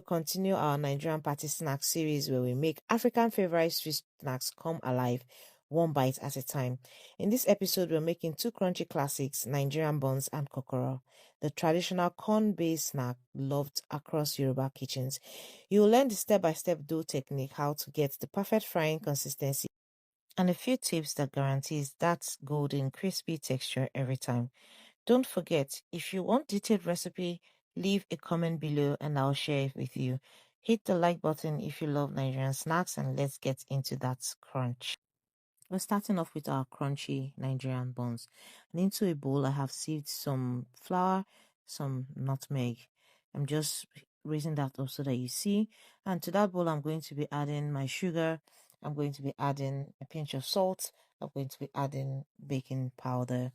Continue our Nigerian party snack series where we make African favorite sweet snacks come alive one bite at a time. In this episode, we're making two crunchy classics, Nigerian buns and kokoro, the traditional corn-based snack loved across Yoruba kitchens. You will learn the step-by-step dough technique, how to get the perfect frying consistency, and a few tips that guarantees that golden crispy texture every time. Don't forget, if you want detailed recipe, leave a comment below and I'll share it with you. Hit the like button if you love Nigerian snacks and let's get into that crunch. We're starting off with our crunchy Nigerian buns. And into a bowl, I have sieved some flour, some nutmeg. I'm just raising that up so that you see. And to that bowl, I'm going to be adding my sugar. I'm going to be adding a pinch of salt. I'm going to be adding baking powder,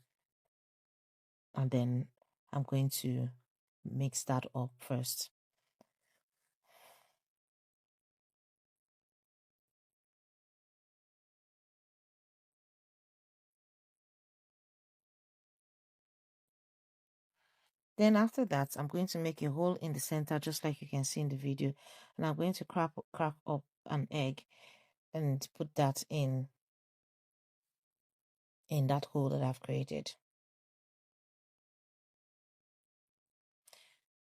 and then I'm going to mix that up first. Then after that, I'm going to make a hole in the center, just like you can see in the video. And I'm going to crack up an egg and put that in that hole that I've created.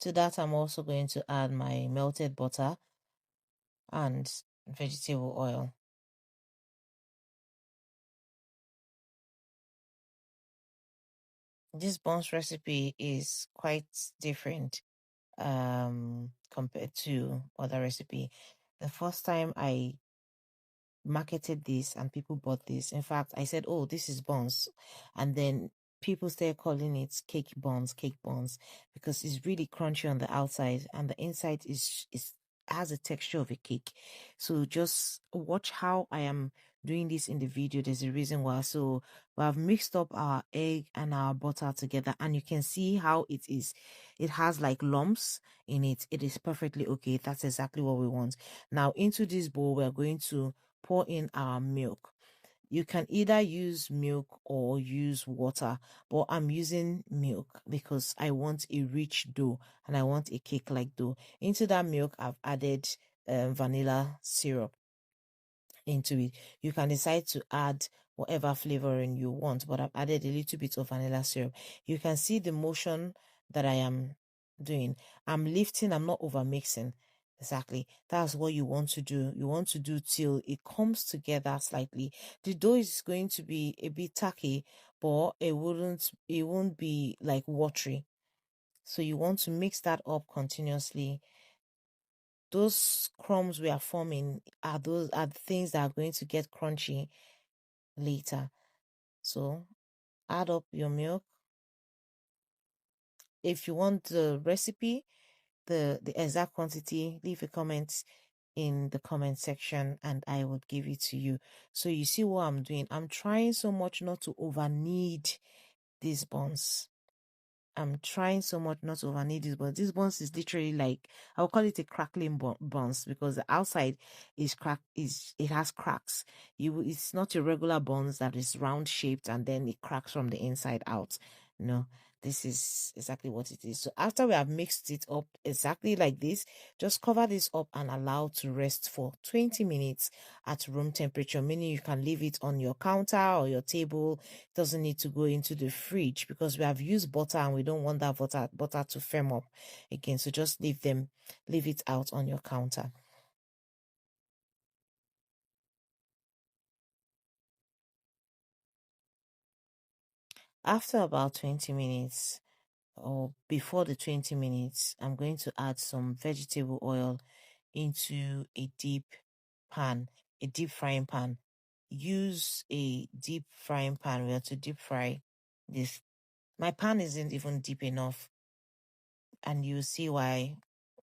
To that, I'm also going to add my melted butter and vegetable oil. This buns recipe is quite different compared to other recipe. The first time I marketed this and people bought this. In fact, I said, "Oh, this is buns," and then people started calling it cake buns, because it's really crunchy on the outside and the inside is has a texture of a cake. So just watch how I am doing this in the video. There's a reason why. So we have mixed up our egg and our butter together, and you can see how it is. It has like lumps in it. It is perfectly okay. That's exactly what we want. Now into this bowl, we're going to pour in our milk. You can either use milk or use water, but I'm using milk because I want a rich dough and I want a cake-like dough. Into that milk, I've added vanilla syrup into it. You can decide to add whatever flavoring you want, but I've added a little bit of vanilla syrup. You can see the motion that I am doing. I'm lifting, I'm not over mixing. Exactly. That's what you want to do. You want to do till it comes together slightly. The dough is going to be a bit tacky, but it won't be like watery. So you want to mix that up continuously. Those crumbs we are forming are the things that are going to get crunchy later. So add up your milk. If you want the recipe, the exact quantity, leave a comment in the comment section and I will give it to you. So you see what I'm doing. I'm trying so much not to over knead these buns. I'm trying so much not to overknead this, but this buns is literally like, I'll call it a crackling buns, because the outside is it has cracks. It's not your regular buns that is round shaped and then it cracks from the inside out. No, this is exactly what it is. So after we have mixed it up exactly like this, just cover this up and allow to rest for 20 minutes at room temperature, meaning you can leave it on your counter or your table. It doesn't need to go into the fridge because we have used butter and we don't want that butter to firm up again. So just leave it out on your counter. After about 20 minutes, or before the 20 minutes, I'm going to add some vegetable oil into a deep pan, a deep frying pan. Use a deep frying pan where to deep fry this. My pan isn't even deep enough, and you see why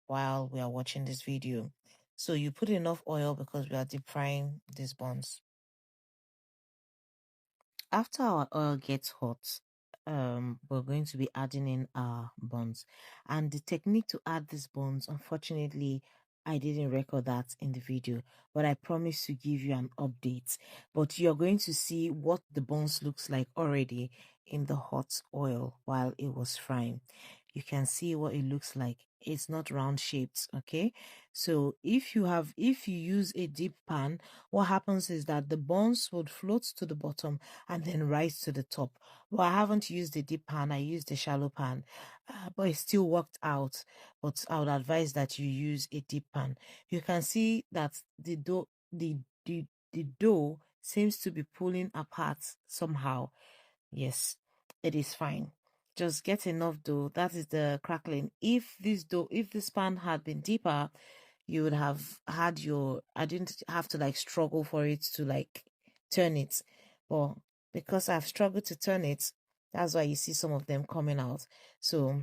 while we are watching this video. So you put enough oil because we are deep frying these buns. After our oil gets hot, we're going to be adding in our buns. And the technique to add these buns, unfortunately, I didn't record that in the video, but I promise to give you an update. But you're going to see what the buns looks like already in the hot oil while it was frying. you can see what it looks like. It's not round shaped. Okay, so if you use a deep pan, what happens is that the buns would float to the bottom and then rise to the top. Well, I haven't used the deep pan, I used the shallow pan, but it still worked out. But I would advise that you use a deep pan. You can see that the dough seems to be pulling apart somehow. Yes, it is fine. Just get enough dough. That is the crackling. If this pan had been deeper, you would have had I didn't have to like struggle for it to like turn it. But because I've struggled to turn it, that's why you see some of them coming out. So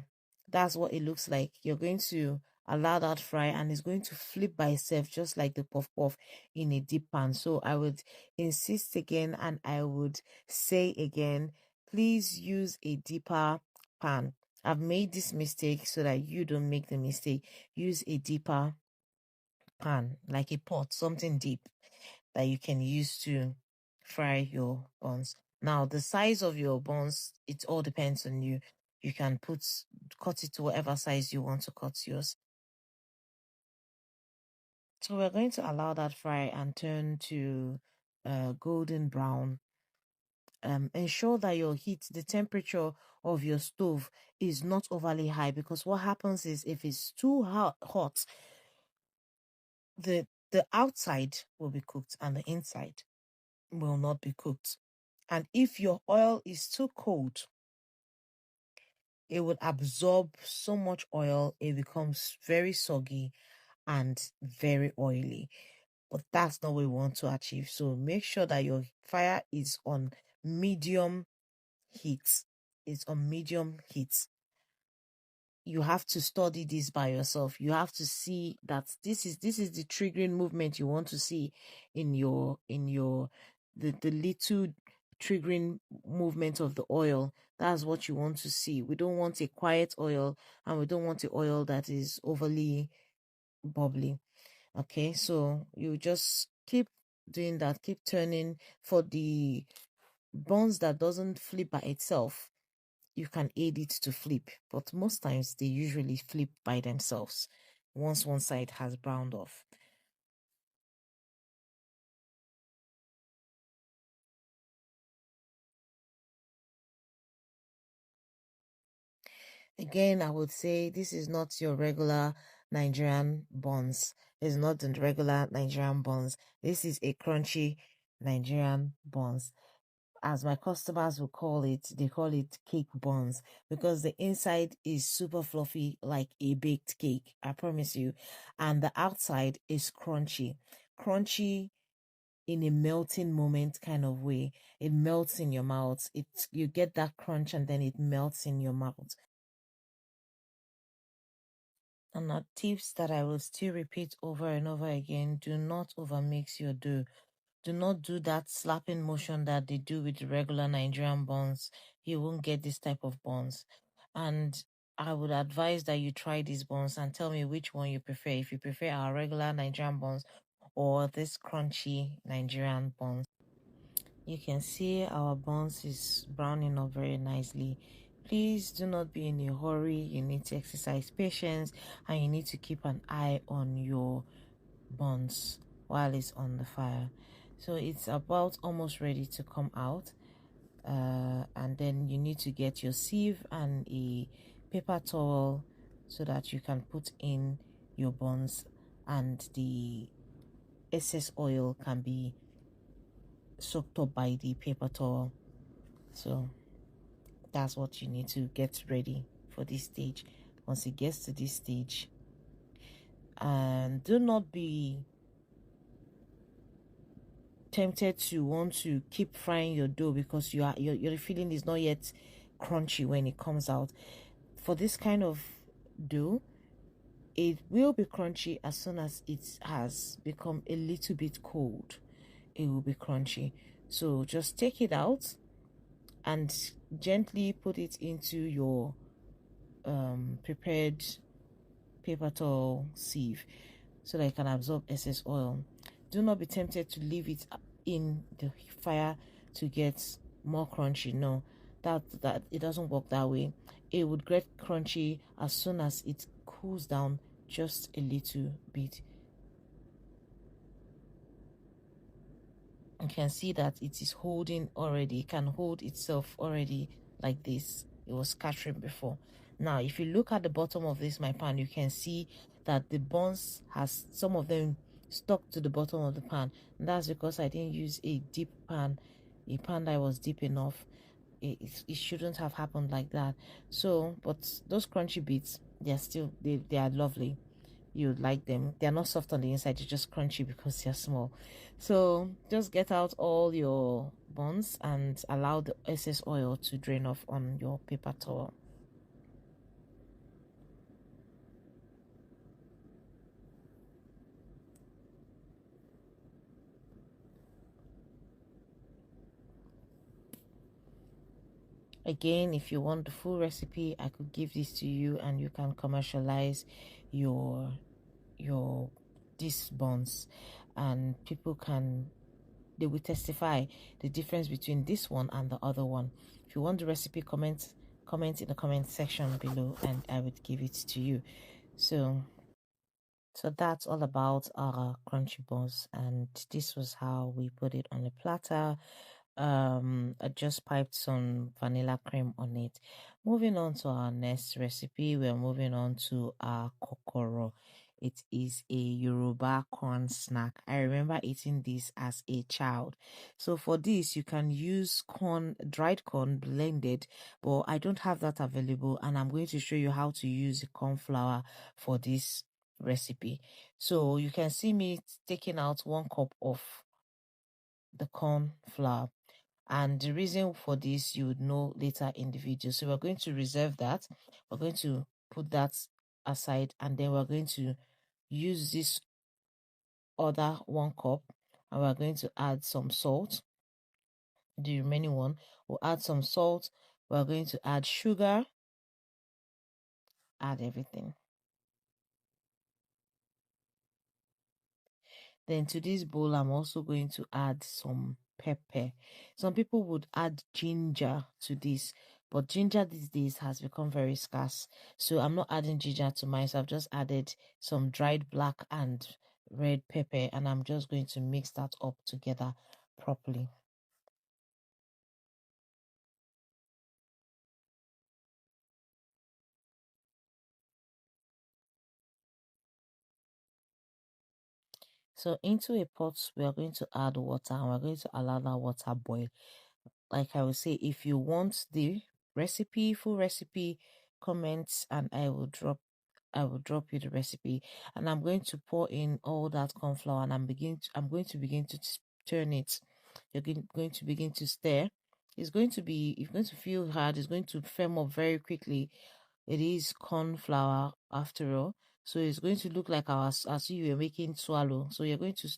that's what it looks like. You're going to allow that fry and it's going to flip by itself just like the puff puff in a deep pan. So I would insist again and I would say again, please use a deeper pan. I've made this mistake so that you don't make the mistake. Use a deeper pan, like a pot, something deep that you can use to fry your buns. Now, the size of your buns, it all depends on you. You can cut it to whatever size you want to cut yours. So we're going to allow that fry and turn to golden brown. Ensure that your heat, the temperature of your stove is not overly high, because what happens is if it's too hot, the outside will be cooked and the inside will not be cooked. And if your oil is too cold, it will absorb so much oil, it becomes very soggy and very oily. But that's not what we want to achieve. So make sure that your fire is on medium heat. It's on medium heat. You have to study this by yourself. You have to see that this is the triggering movement you want to see in the little triggering movement of the oil. That's what you want to see. We don't want a quiet oil and we don't want the oil that is overly bubbly. Okay, so you just keep doing that, keep turning. For the buns that doesn't flip by itself, you can aid it to flip, but most times they usually flip by themselves once one side has browned off. Again, I would say this is not your regular Nigerian buns. It's not the regular Nigerian buns. This is a crunchy Nigerian buns. As my customers will call it, they call it cake buns, because the inside is super fluffy like a baked cake, I promise you. And the outside is crunchy. Crunchy in a melting moment kind of way. It melts in your mouth. You get that crunch and then it melts in your mouth. And tips that I will still repeat over and over again: do not overmix your dough. Do not do that slapping motion that they do with the regular Nigerian buns. You won't get this type of buns. And I would advise that you try these buns and tell me which one you prefer. If you prefer our regular Nigerian buns or this crunchy Nigerian buns. You can see our buns is browning up very nicely. Please do not be in a hurry. You need to exercise patience and you need to keep an eye on your buns while it's on the fire. So it's about almost ready to come out. And then you need to get your sieve and a paper towel so that you can put in your buns and the excess oil can be soaked up by the paper towel. So that's what you need to get ready for this stage. Once it gets to this stage, and do not be tempted to want to keep frying your dough because your feeling is not yet crunchy when it comes out. For this kind of dough, it will be crunchy as soon as it has become a little bit cold. It will be crunchy. So just take it out and gently put it into your prepared paper towel sieve so that it can absorb excess oil. Do not be tempted to leave it in the fire to get more crunchy. No, that it doesn't work that way. It would get crunchy as soon as it cools down just a little bit. You can see that it is holding already. It can hold itself already like this. It was scattering before. Now if you look at the bottom of this my pan, you can see that the buns has some of them stuck to the bottom of the pan, and that's because I didn't use a deep pan, a pan that was deep enough. It shouldn't have happened like that. So but those crunchy bits, they are lovely. You like them. They're not soft on the inside, they're just crunchy because they're small. So just get out all your buns and allow the excess oil to drain off on your paper towel. Again, if you want the full recipe, I could give this to you and you can commercialize your your these buns, and people can, they will testify the difference between this one and the other one. If you want the recipe, comment in the comment section below and I would give it to you. So that's all about our crunchy buns, and this was how we put it on a platter. I just piped some vanilla cream on it. Moving on to our next recipe, we're moving on to our kokoro. It is a Yoruba corn snack. I remember eating this as a child. So for this, you can use corn, dried corn blended, but I don't have that available, and I'm going to show you how to use the corn flour for this recipe. So you can see me taking out 1 cup of the corn flour, and the reason for this you would know later in the video. So we're going to reserve that. We're going to put that aside, and then we're going to use this other 1 cup, and we're going to add some salt. The remaining one, we'll add some salt. We're going to add sugar, add everything. Then to this bowl, I'm also going to add some pepper. Some people would add ginger to this, but ginger these days has become very scarce. So I'm not adding ginger to mine. So I've just added some dried black and red pepper, and I'm just going to mix that up together properly. So into a pot, we are going to add water, and we're going to allow that water boil. Like I will say, if you want the recipe, full recipe, comments, and I will drop you the recipe. And I'm going to pour in all that corn flour, and I'm going to begin to turn it. You're going to begin to stir. It's going to feel hard. It's going to firm up very quickly. It is corn flour after all. So it's going to look like as if you were making swallow. So you're going to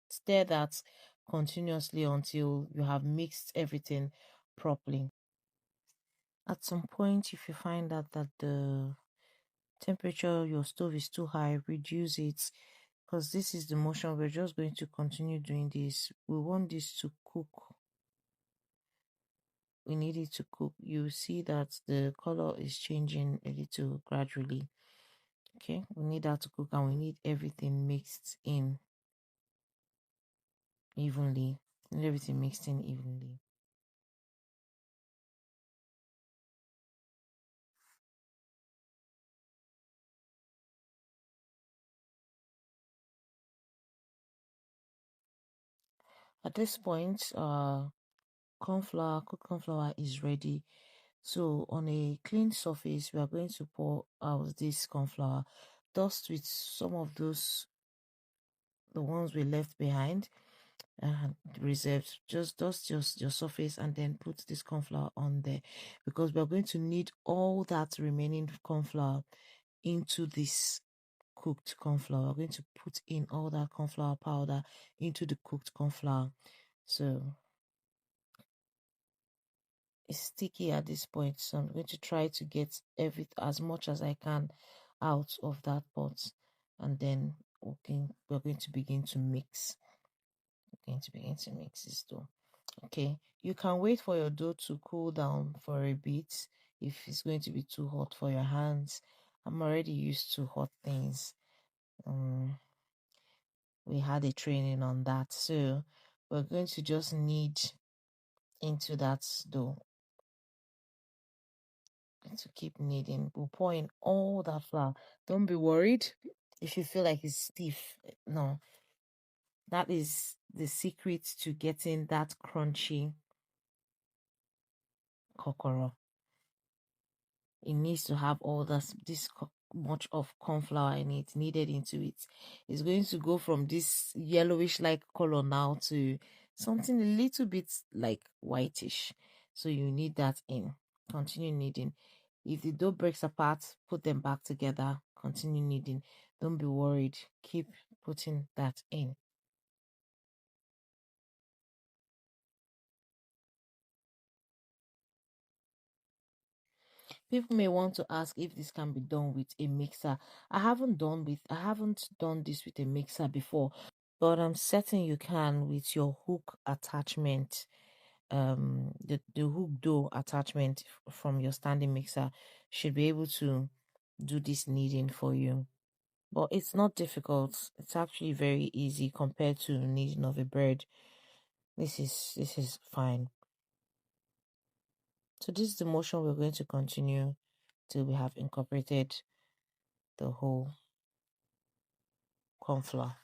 stir that continuously until you have mixed everything properly. At some point, if you find out that the temperature your stove is too high, reduce it, because this is the motion. We're just going to continue doing this. We want this to cook. We need it to cook. You see that the color is changing a little gradually. Okay, we need that to cook, and we need everything mixed in evenly. Everything mixed in evenly. At this point, cooked corn flour is ready. So on a clean surface, we are going to pour out this corn flour, dust with some of those, the ones we left behind and reserved. Just dust your surface and then put this corn flour on there, because we're going to need all that remaining corn flour into this cooked corn flour. We're going to put in all that corn flour powder into the cooked corn flour. So it's sticky at this point, so I'm going to try to get as much as I can out of that pot, and then we're going to begin to mix. We're going to begin to mix this dough. Okay, you can wait for your dough to cool down for a bit if it's going to be too hot for your hands. I'm already used to hot things. Um, we had a training on that, so we're going to just knead into that dough. Going to keep kneading. We'll pour in all that flour. Don't be worried if you feel like it's stiff. No, that is the secret to getting that crunchy kokoro. It needs to have all much of corn flour in it needed into it. It's going to go from this yellowish like color now to something a little bit like whitish. So you need that in. Continue kneading. If the dough breaks apart, put them back together. Continue kneading. Don't be worried. Keep putting that in. People may want to ask if this can be done with a mixer. I haven't done this with a mixer before, but I'm certain you can with your hook attachment. The hook dough attachment from your standing mixer should be able to do this kneading for you. But it's not difficult. It's actually very easy compared to kneading of a bread. This is fine. So this is the motion we're going to continue till we have incorporated the whole corn flour.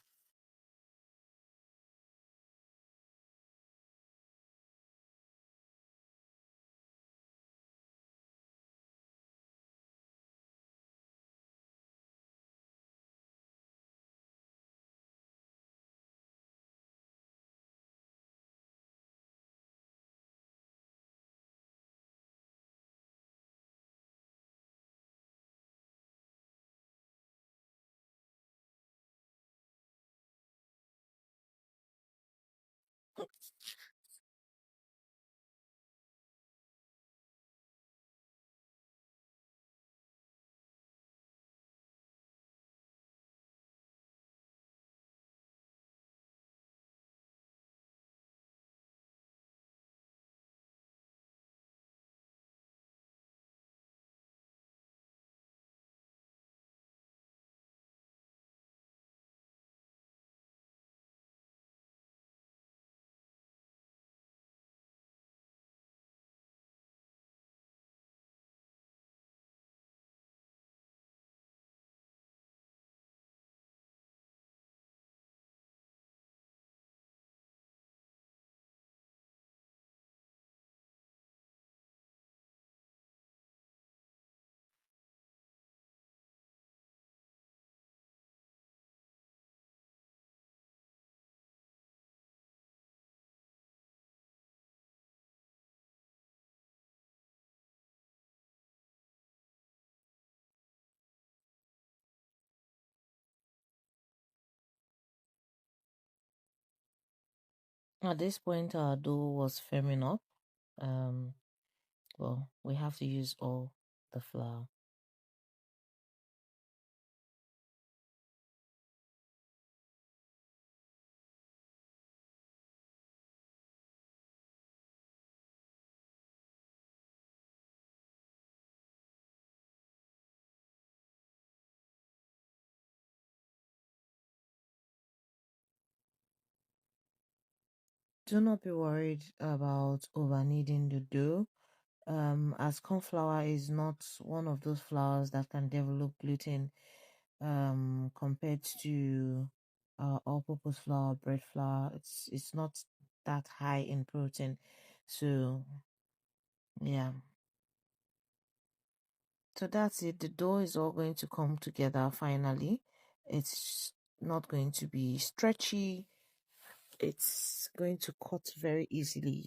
At this point, our dough was firming up. Um, well, we have to use all the flour. Do not be worried about over kneading the dough. As corn flour is not one of those flours that can develop gluten, compared to all-purpose flour, bread flour. It's not that high in protein, so yeah. So that's it. The dough is all going to come together finally. It's not going to be stretchy. It's going to cut very easily.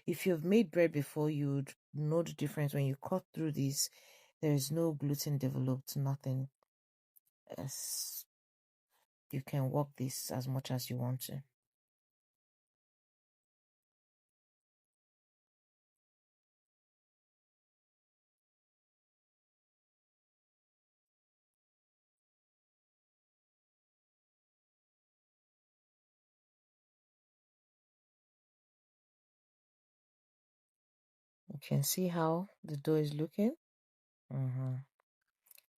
If you've made bread before, you'd know the difference when you cut through this. There is no gluten developed, nothing. As you can work this as much as you want to. can see how the dough is looking. Mm-hmm.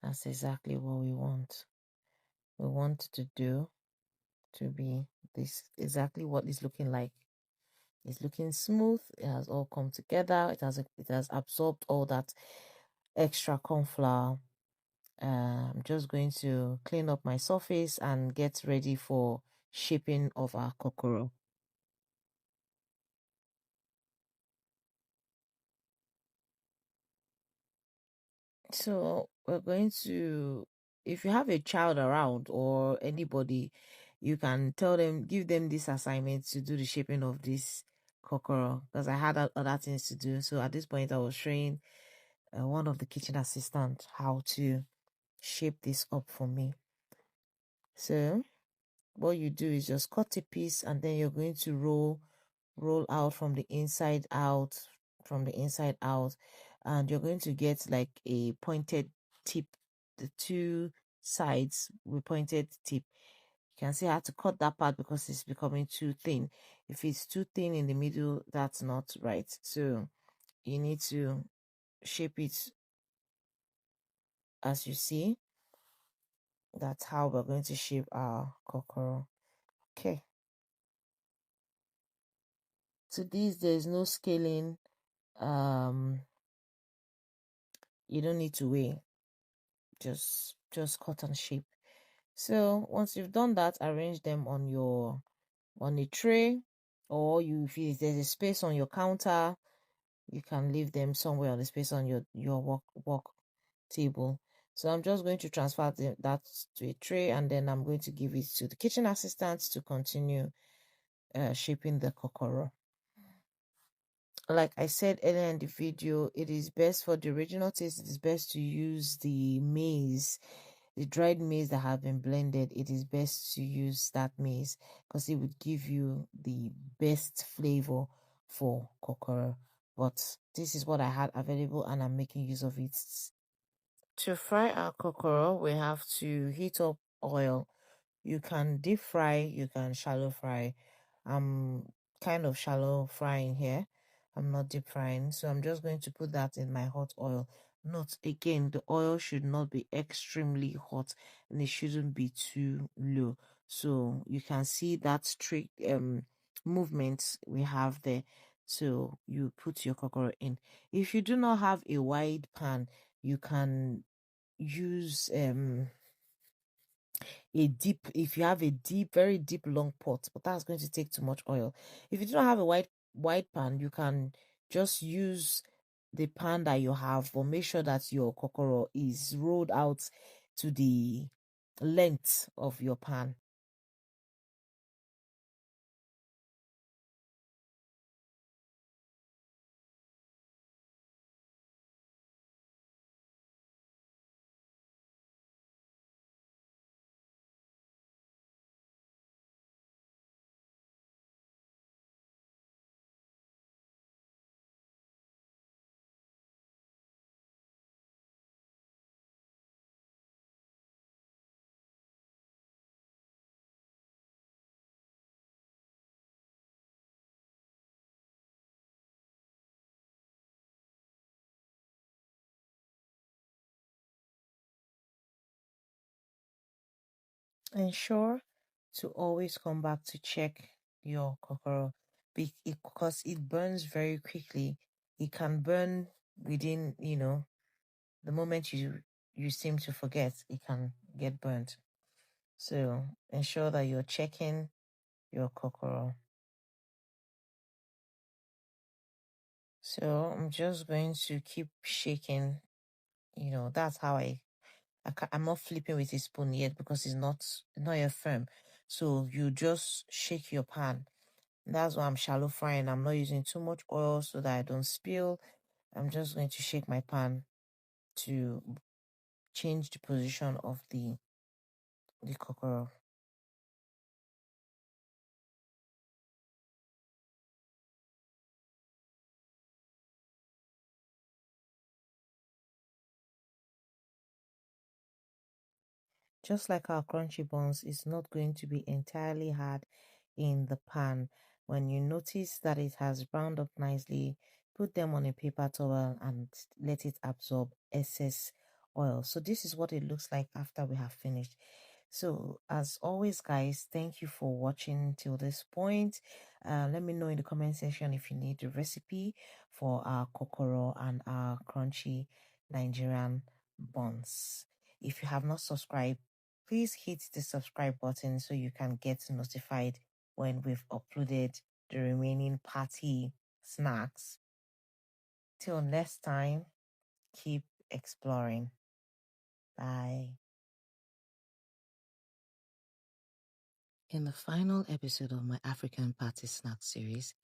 That's exactly what we want. We want the dough to be this exactly what it's looking like. It's looking smooth. It has all come together. It has absorbed all that extra corn flour. I'm just going to clean up my surface and get ready for shaping of our kokoro. So we're going to, if you have a child around or anybody, you can tell them, give them this assignment to do the shaping of this kokoro, because I had other things to do. So at this point, I was showing one of the kitchen assistants how to shape this up for me. So what you do is just cut a piece, and then you're going to roll out from the inside out, and you're going to get like a pointed tip. The two sides with pointed tip. You can see I had to cut that part because it's becoming too thin. If it's too thin in the middle, that's not right. So you need to shape it as you see. That's how we're going to shape our kokoro. Okay. So these, there's no scaling. You don't need to weigh. Just cut and shape. So once you've done that, arrange them on a tray, or if there's a space on your counter, you can leave them somewhere on the space on your work table. So I'm just going to transfer that to a tray, and then I'm going to give it to the kitchen assistant to continue shaping the kokoro. Like I said earlier in the video, it is best for the original taste. It is best to use the maize, the dried maize that have been blended. It is best to use that maize because it would give you the best flavor for kokoro. But this is what I had available, and I'm making use of it. To fry our kokoro, we have to heat up oil. You can deep fry, you can shallow fry. I'm kind of shallow frying here. I'm not deep frying. So I'm just going to put that in my hot oil. Note again, the oil should not be extremely hot and it shouldn't be too low. So you can see that strict movement we have there. So you put your kokoro in. If you do not have a wide pan, you can use a deep, if you have a deep, very deep long pot, but that's going to take too much oil. If you don't have a wide pan, you can just use the pan that you have, but make sure that your kokoro is rolled out to the length of your pan. Ensure to always come back to check your kokoro because it burns very quickly. It can burn within, the moment you seem to forget, it can get burnt. So ensure that you're checking your kokoro. So I'm just going to keep shaking. That's how I'm not flipping with a spoon yet because it's not yet firm. So you just shake your pan. That's why I'm shallow frying. I'm not using too much oil so that I don't spill. I'm just going to shake my pan to change the position of the kokoro. Just like our crunchy buns, it's not going to be entirely hard in the pan. When you notice that it has browned up nicely, put them on a paper towel and let it absorb excess oil. So this is what it looks like after we have finished. So as always, guys, thank you for watching till this point. Let me know in the comment section if you need the recipe for our kokoro and our crunchy Nigerian buns. If you have not subscribed, please hit the subscribe button so you can get notified when we've uploaded the remaining party snacks. Till next time, keep exploring. Bye. In the final episode of my African Party Snack series,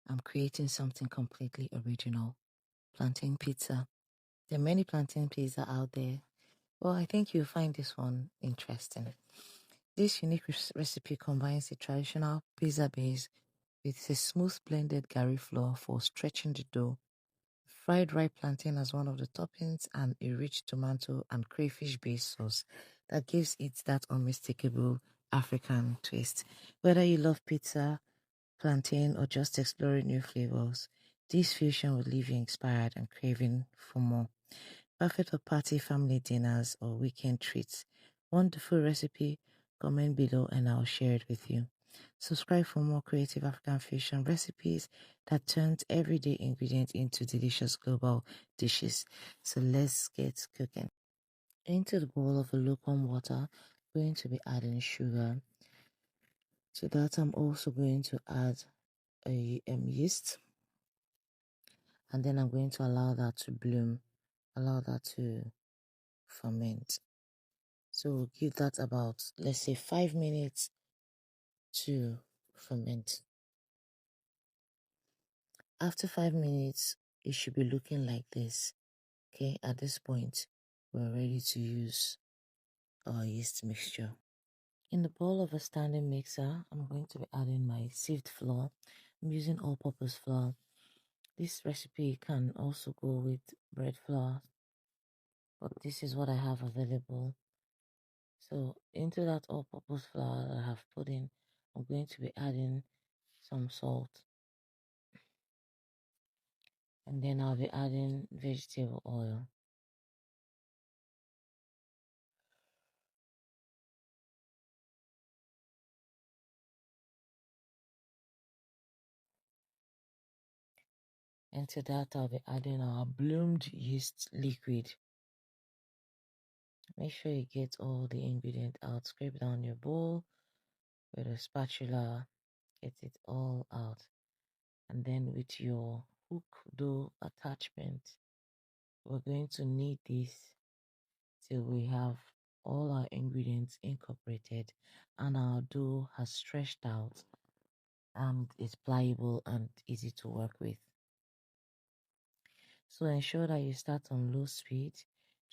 I'm creating something completely original, plantain pizza. There are many plantain pizza out there. Well, I think you'll find this one interesting. This unique recipe combines the traditional pizza base with a smooth blended gari flour for stretching the dough, fried ripe plantain as one of the toppings, and a rich tomato and crayfish-based sauce that gives it that unmistakable African twist. Whether you love pizza, plantain, or just exploring new flavors, this fusion will leave you inspired and craving for more. Perfect for party, family dinners, or weekend treats. Wonderful recipe? Comment below and I'll share it with you. Subscribe for more creative African fusion recipes that turns everyday ingredients into delicious global dishes. So let's get cooking. Into the bowl of a lukewarm water, I'm going to be adding sugar. To that, I'm also going to add a yeast, and then I'm going to allow that to bloom, allow that to ferment. So give that about, let's say, 5 minutes to ferment. After 5 minutes, it should be looking like this. Okay, at this point, we're ready to use our yeast mixture. In the bowl of a standing mixer, I'm going to be adding my sieved flour. I'm using all-purpose flour. This recipe can also go with bread flour, but this is what I have available. So into that all-purpose flour that I have put in, I'm going to be adding some salt. And then I'll be adding vegetable oil. And to that, I'll be adding our bloomed yeast liquid. Make sure you get all the ingredient out. Scrape down your bowl with a spatula. Get it all out. And then with your hook dough attachment, we're going to knead this till we have all our ingredients incorporated and our dough has stretched out and is pliable and easy to work with. So ensure that you start on low speed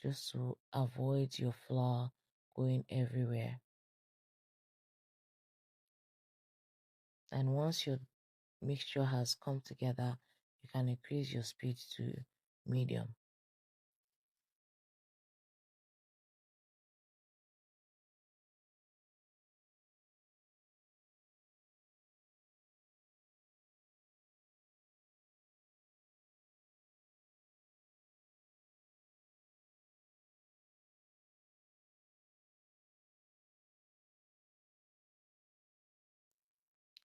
just to avoid your flour going everywhere. And once your mixture has come together, you can increase your speed to medium.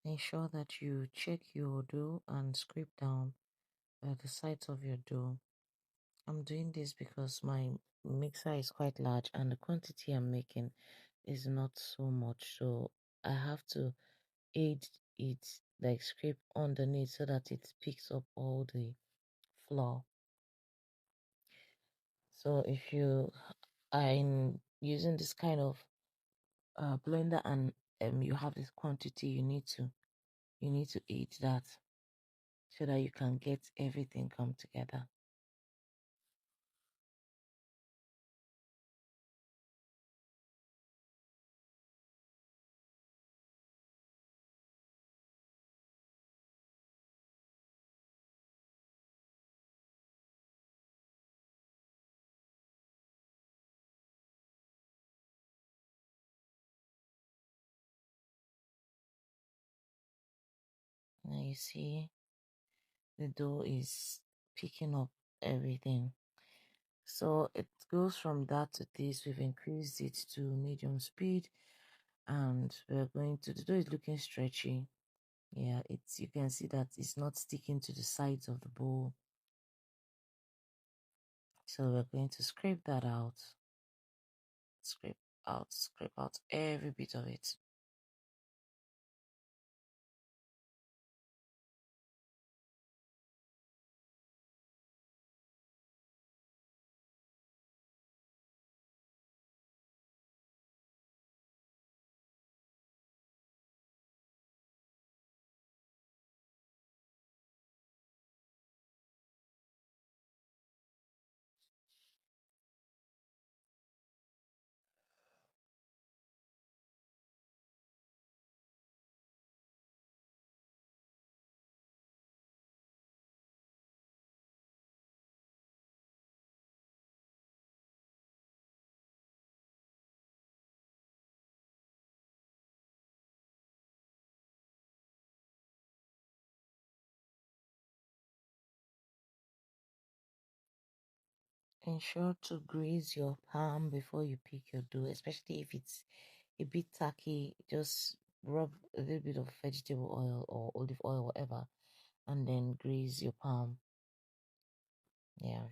Ensure that you check your dough and scrape down the sides of your dough. I'm doing this because my mixer is quite large and the quantity I'm making is not so much. So I have to aid it, like scrape underneath so that it picks up all the flour. So if you are using this kind of blender and you have this quantity, you need to aid that so that you can get everything come together. Now you see the dough is picking up everything. So it goes from that to this. We've increased it to medium speed, and we're going to, the dough is looking stretchy. Yeah, it's, you can see that it's not sticking to the sides of the bowl. So we're going to scrape that out. Scrape out every bit of it. Ensure to grease your palm before you pick your dough, especially if it's a bit tacky. Just rub a little bit of vegetable oil or olive oil, whatever, and then grease your palm. Yeah,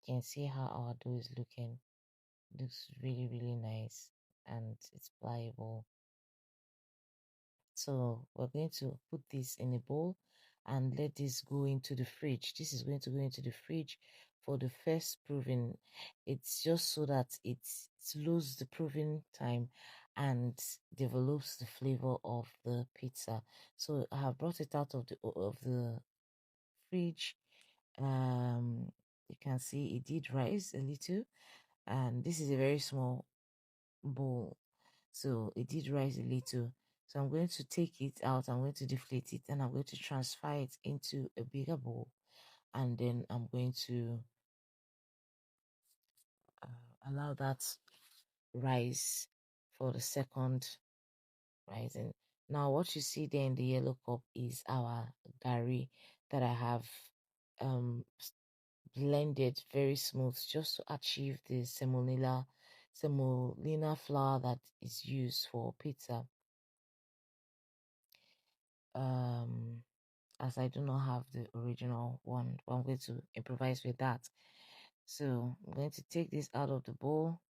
you can see how our dough is looking. Looks really, really nice, and it's pliable. So we're going to put this in a bowl and let this go into the fridge. This is going to go into the fridge for the first proving. It's just so that it slows the proving time and develops the flavor of the pizza. So I have brought it out of the fridge. You can see it did rise a little, and this is a very small bowl, so it did rise a little. So I'm going to take it out, I'm going to deflate it, and I'm going to transfer it into a bigger bowl, and then I'm going to allow that rise for the second rising. Now what you see there in the yellow cup is our gari that I have blended very smooth just to achieve the semolina flour that is used for pizza. um as I do not have the original one, but I'm going to improvise with that. So I'm going to take this out of the bowl,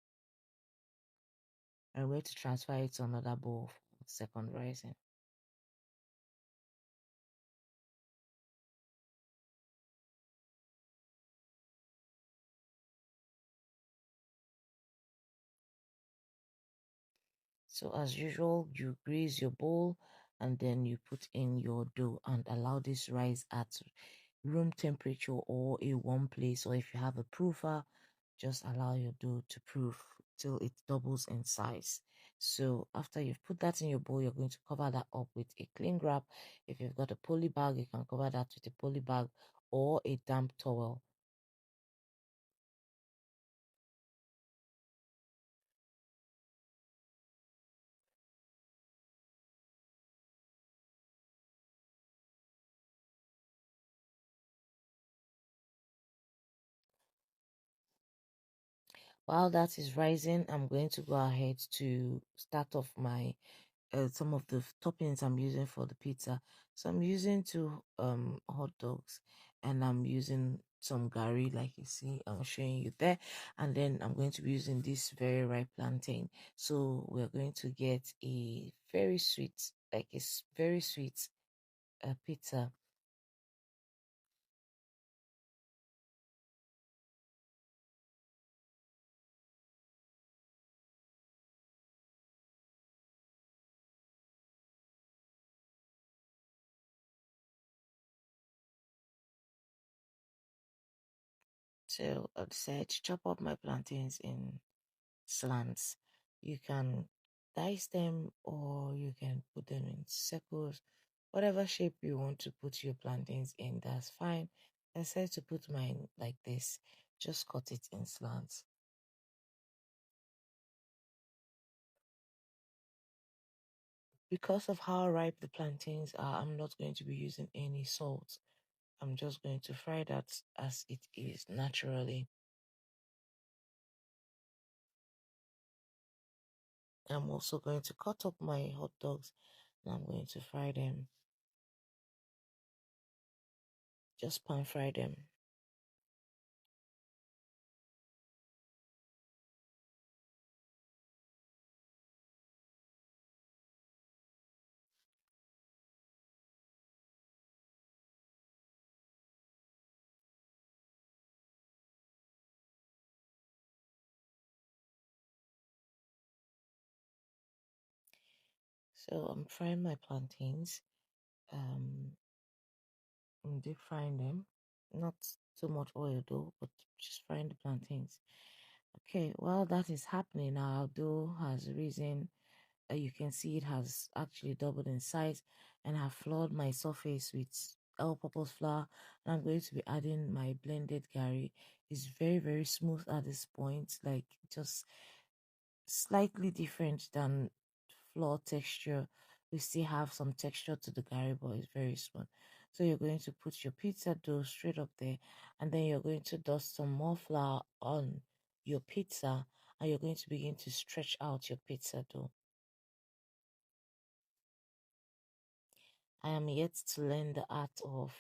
and I'm going to transfer it to another bowl for second rising. So as usual, you grease your bowl and then you put in your dough and allow this rise at room temperature or a warm place, or if you have a proofer, just allow your dough to proof till it doubles in size. So after you've put that in your bowl, you're going to cover that up with a cling wrap. If you've got a poly bag, you can cover that with a poly bag or a damp towel. While that is rising, I'm going to go ahead to start off my some of the toppings I'm using for the pizza. So I'm using two hot dogs, and I'm using some gari, like you see I'm showing you there, and then I'm going to be using this very ripe plantain. So we're going to get a very sweet, like a very sweet pizza. So I decided to chop up my plantains in slants. You can dice them or you can put them in circles. Whatever shape you want to put your plantains in, that's fine. I decided to put mine like this. Just cut it in slants. Because of how ripe the plantains are, I'm not going to be using any salt I'm just going to fry that as it is naturally. I'm also going to cut up my hot dogs and I'm going to fry them. Just pan fry them. So I'm frying my plantains. Um, I'm deep frying them. Not too much oil though, but just frying the plantains. Okay, while that is happening, our dough has risen. You can see it has actually doubled in size, and I've floored my surface with all-purpose flour. And I'm going to be adding my blended gari. It's very, very smooth at this point, like just slightly different than flour texture. We still have some texture to the gari, but it's very smooth. So you're going to put your pizza dough straight up there, and then you're going to dust some more flour on your pizza, and you're going to begin to stretch out your pizza dough. I am yet to learn the art of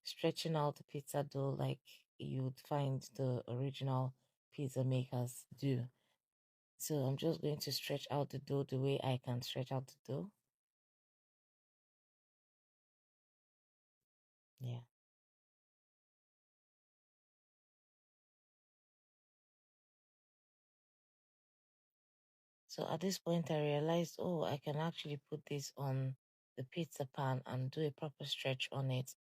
stretching out the pizza dough like you'd find the original pizza makers do. So I'm just going to stretch out the dough the way I can stretch out the dough. Yeah. So at this point, I realized, oh, I can actually put this on the pizza pan and do a proper stretch on it.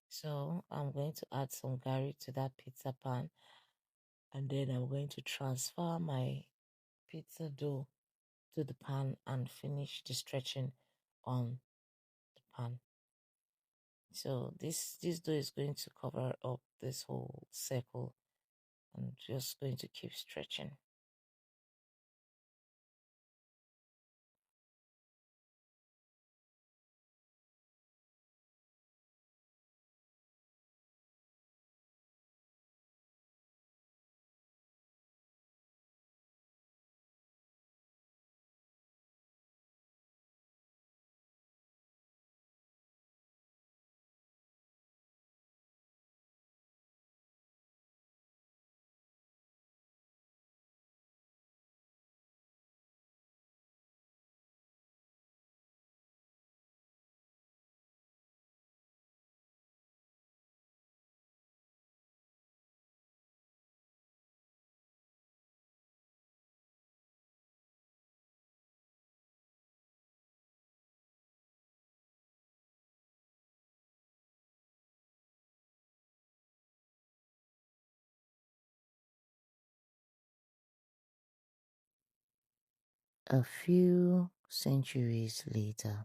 So I'm going to add some gari to that pizza pan, and then I'm going to transfer my pizza dough to the pan and finish the stretching on the pan. So this dough is going to cover up this whole circle. I'm just going to keep stretching. A few centuries later,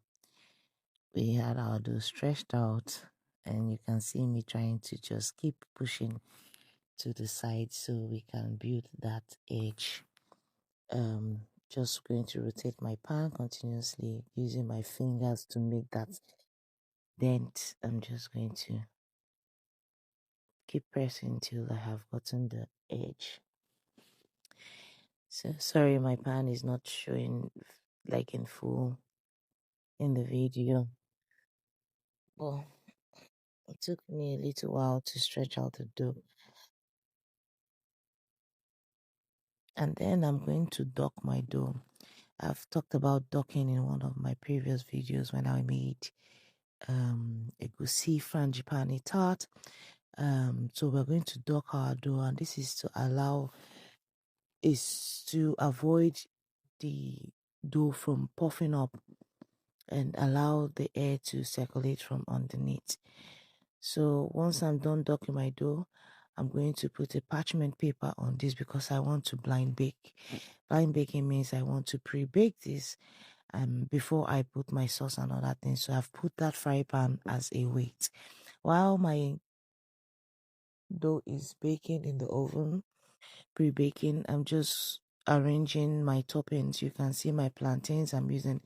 we had our dough stretched out, and you can see me trying to just keep pushing to the side so we can build that edge. Just going to rotate my pan continuously using my fingers to make that dent. I'm just going to keep pressing till I have gotten the edge. So sorry, my pan is not showing like in full in the video. Well, it took me a little while to stretch out the dough. And then I'm going to dock my dough. I've talked about docking in one of my previous videos when I made a goosey frangipani tart. So we're going to dock our dough, and this is to avoid the dough from puffing up and allow the air to circulate from underneath. So once I'm done docking my dough, I'm going to put a parchment paper on this because I want to blind bake. Blind baking means I want to pre-bake this before I put my sauce and other things. So I've put that fry pan as a weight. While my dough is baking in the oven, pre-baking, I'm just arranging my toppings. You can see my plantains. I'm using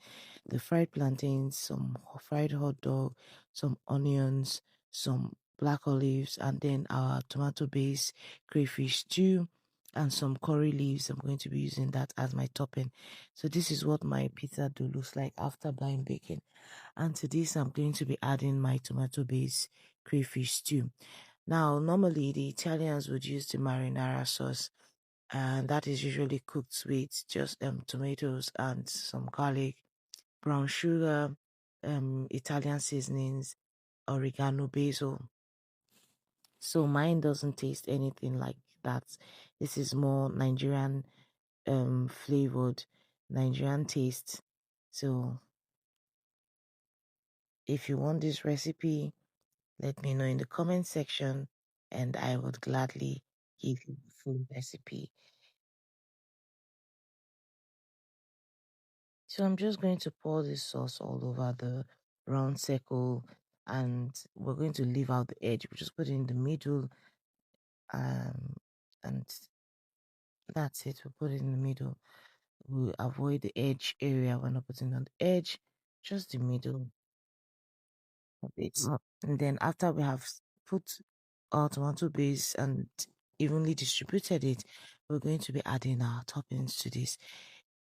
the fried plantains, some fried hot dog, some onions, some black olives, and then our tomato based crayfish stew and some curry leaves. I'm going to be using that as my topping. So this is what my pizza dough looks like after blind baking. And to this, I'm going to be adding my tomato based crayfish stew. Now, normally the Italians would use the marinara sauce, and that is usually cooked with just tomatoes and some garlic, brown sugar, Italian seasonings, oregano, basil. So mine doesn't taste anything like that. This is more Nigerian flavored, Nigerian taste. So if you want this recipe, let me know in the comment section and I would gladly give you the full recipe. So I'm just going to pour this sauce all over the round circle, and we're going to leave out the edge. We just put it in the middle, um, and that's it. We put it in the middle. We avoid the edge area. We're not putting on the edge, just the middle of it. And then after we have put our tomato base and evenly distributed it, we're going to be adding our toppings to this.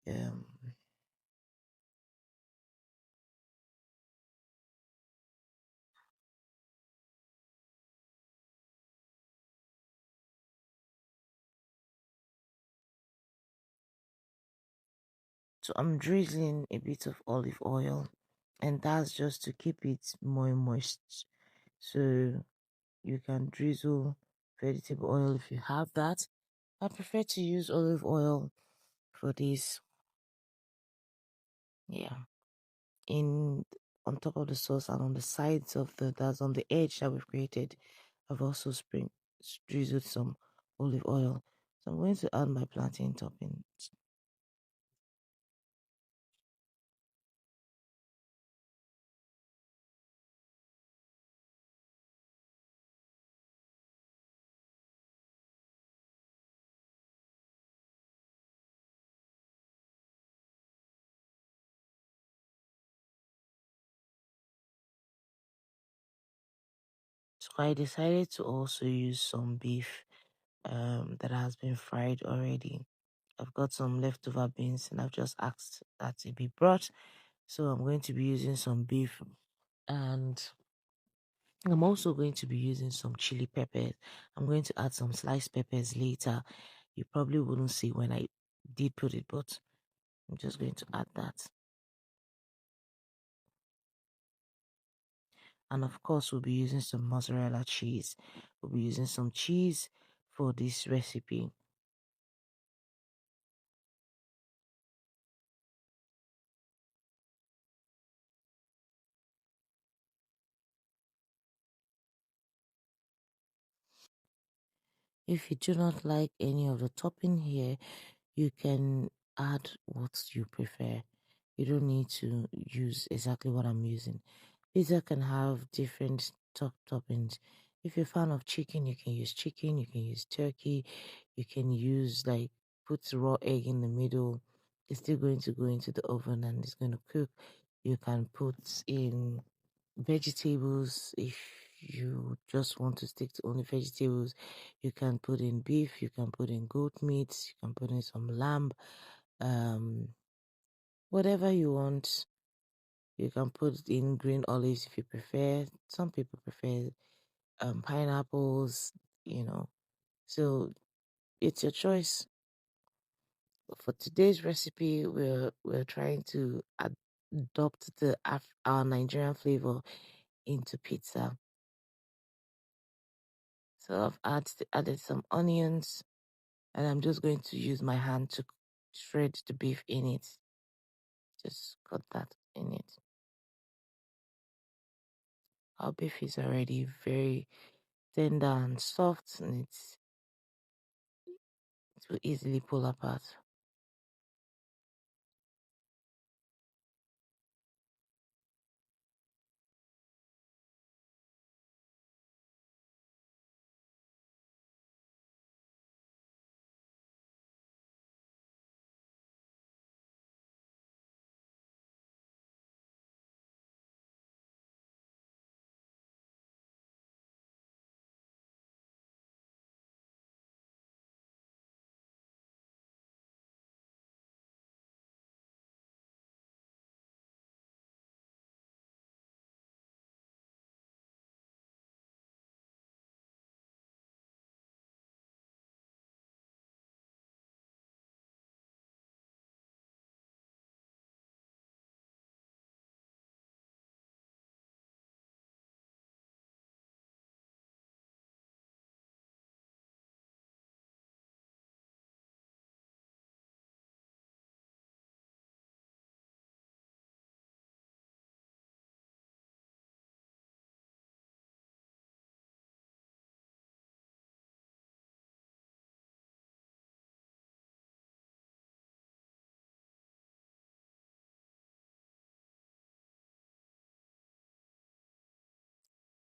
Um, so I'm drizzling a bit of olive oil, and that's just to keep it more moist. So you can drizzle vegetable oil if you have that. I prefer to use olive oil for this. Yeah, in on top of the sauce and on the sides of that's on the edge that we've created, I've also drizzled some olive oil. So I'm going to add my plantain topping. So I decided to also use some beef that has been fried already. I've got some leftover beans and I've just asked that it be brought. So I'm going to be using some beef, and I'm also going to be using some chili peppers. I'm going to add some sliced peppers later. You probably wouldn't see when I did put it, but I'm just going to add that. And of course, we'll be using some mozzarella cheese. We'll be using some cheese for this recipe. If you do not like any of the topping here, you can add what you prefer. You don't need to use exactly what I'm using. Pizza can have different toppings. If you're a fan of chicken, you can use turkey, you can use like put raw egg in the middle. It's still going to go into the oven and it's going to cook. You can put in vegetables if you just want to stick to only vegetables. You can put in beef, you can put in goat meat, you can put in some lamb, um whatever you want. You can put in green olives if you prefer. Some people prefer pineapples, you know. So it's your choice. For today's recipe, we're trying to adopt our Nigerian flavor into pizza. So I've added some onions, and I'm just going to use my hand to shred the beef in it. Just cut that in it. Our beef is already very tender and soft, and it will easily pull apart.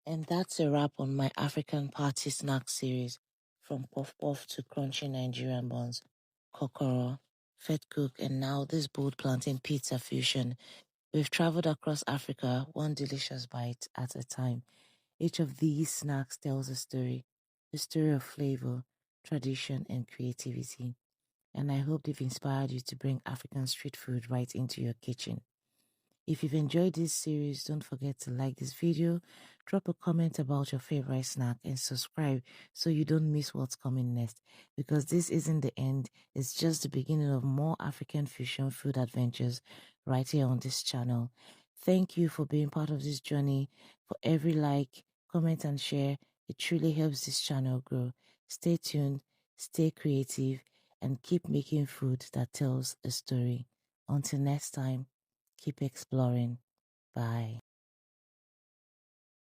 And that's a wrap on my African party snack series, from puff puff to crunchy Nigerian buns, kokoro, fed cook, and now this bold plantain pizza fusion. We've traveled across Africa, one delicious bite at a time. Each of these snacks tells a story of flavor, tradition, and creativity. And I hope they've inspired you to bring African street food right into your kitchen. If you've enjoyed this series, don't forget to like this video, drop a comment about your favorite snack, and subscribe so you don't miss what's coming next. Because this isn't the end, it's just the beginning of more African fusion food adventures right here on this channel. Thank you for being part of this journey. For every like, comment, and share, it truly helps this channel grow. Stay tuned, stay creative, and keep making food that tells a story. Until next time, keep exploring. Bye.